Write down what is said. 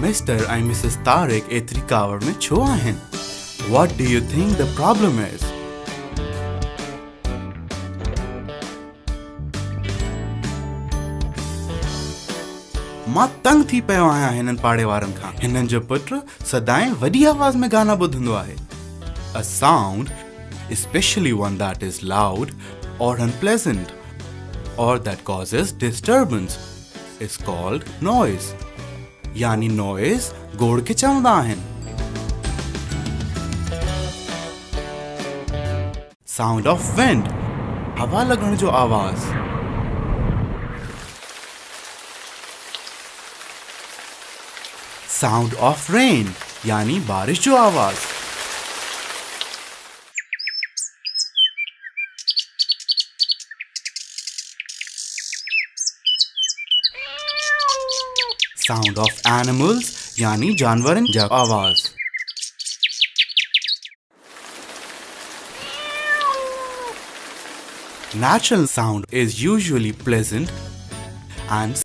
Mr. and Mrs. Tariq etri kawar mein chho ahin. What do you think the problem is? मां तंग थी पियो आहियां हिननि पाड़े वारनि खां। हिननि जो पुटु सदाईं वॾी आवाज़ में गाना ॿुधंदो आहे। A sound, especially one that is loud or unpleasant or that causes disturbance, is called noise. यानी noise गोड़ के चवंदा आहिनि। Sound of wind, हवा लॻण जो आवाज़। Sound of rain, यानी बारिश जो आवाज़। Sound of animals, यानी जानवरन जा आवाज़। Natural sound is usually pleasant and